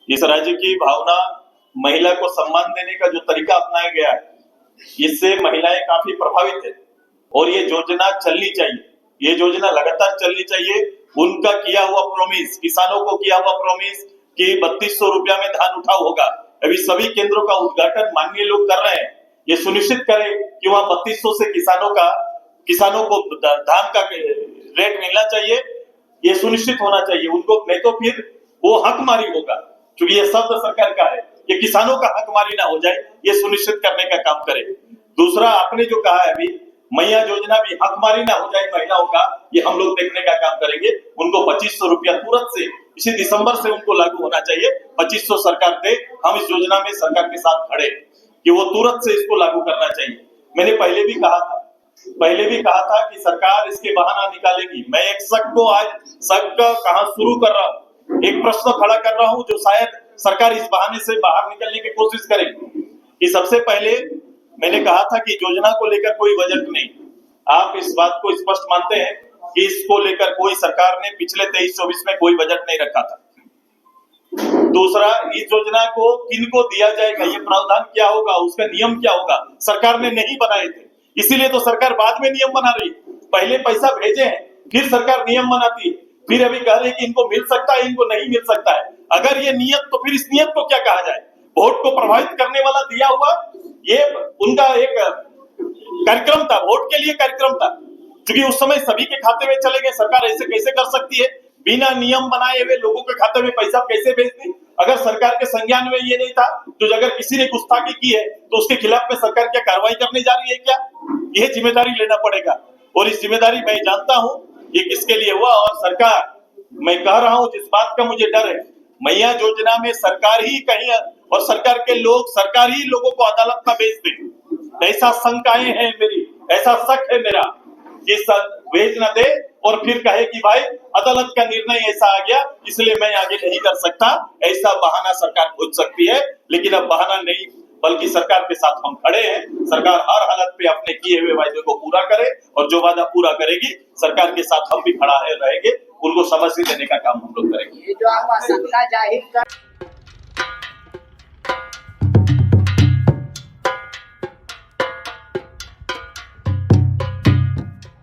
इस राज्य की भावना, महिला को सम्मान देने का जो तरीका अपनाया गया है, इससे महिलाएं काफी प्रभावित है और ये योजना चलनी चाहिए, ये योजना लगातार चलनी चाहिए। उनका किया हुआ प्रॉमिस, किसानों को किया हुआ प्रॉमिस कि 3200 रुपया में धान उठाव होगा, अभी सभी केंद्रों का उद्घाटन माननीय लोग कर रहे हैं। ये सुनिश्चित करें कि वहां 3200 से किसानों को धान का रेट मिलना चाहिए, ये सुनिश्चित होना चाहिए उनको, नहीं तो फिर वो हकमारी होगा, क्योंकि ये शब्द सरकार का है, ये किसानों का हकमारी ना हो जाए, ये सुनिश्चित करने का काम करें। दूसरा, आपने जो कहा है अभी मैया योजना भी हकमारी ना हो जाए महिलाओं का, ये हम लोग देखने का काम करेंगे। उनको 2500 रुपया तुरंत से इसी दिसंबर से उनको लागू होना चाहिए। 2500 सरकार दे, हम इस योजना में सरकार के साथ खड़े कि वो तुरंत से इसको लागू करना चाहिए। मैंने पहले भी कहा था कि सरकार इसके बहाना निकालेगी। मैं एक शक को आज कहां शुरू कर रहा हूं, एक प्रश्न खड़ा कर रहा हूं जो शायद सरकार इस बहाने से बाहर निकलने की कोशिश करेगी कि सबसे पहले मैंने कहा था कि योजना को लेकर कोई बजट नहीं। आप इस बात को स्पष्ट मानते हैं कि इसको लेकर कोई सरकार ने पिछले 23-24 में कोई बजट नहीं रखा था। दूसरा, इस योजना को किनको दिया जाएगा, ये प्रावधान क्या होगा, उसका नियम क्या होगा, सरकार ने नहीं बनाए थे, इसीलिए तो सरकार बाद में नियम बना रही। पहले पैसा भेजे हैं, फिर सरकार नियम बनाती है, फिर अभी कह रही कि इनको मिल सकता है, इनको नहीं मिल सकता है। अगर ये नियत, तो फिर इस नियत को क्या कहा जाए? वोट को प्रभावित करने वाला दिया हुआ ये उनका एक कार्यक्रम था, वोट के लिए कार्यक्रम था, क्योंकि उस समय सभी के खाते में चले गए। सरकार ऐसे कैसे कर सकती है? बिना नियम बनाए हुए लोगों के खाते में पैसा कैसे भेज दी? अगर सरकार के संज्ञान में ये नहीं था, तो अगर किसी ने गुस्ताखी की है तो उसके खिलाफ में सरकार क्या कार्रवाई करने जा रही है क्या? यह जिम्मेदारी लेना पड़ेगा, और इस जिम्मेदारी मैं जानता हूं ये किसके लिए हुआ। और सरकार, मैं कह रहा हूं, जिस बात का मुझे डर है, मैया योजना में सरकार ही कहीं और सरकार के लोग, सरकार ही लोगों को अदालत में भेज दे, ऐसा शंकाएं हैं मेरी, ऐसा शक है मेरा कि भेज न दे और फिर कहे कि भाई अदालत का निर्णय ऐसा आ गया इसलिए मैं आगे नहीं कर सकता। ऐसा बहाना सरकार खोज सकती है, लेकिन अब बहाना नहीं, बल्कि सरकार के साथ हम खड़े हैं। सरकार हर हालत पे अपने किए हुए वायदे को पूरा करे, और जो वादा पूरा करेगी सरकार के साथ हम भी खड़ा रहेंगे, उनको समझ देने का काम हम लोग करेंगे। जो आप आशंका जाहिर कर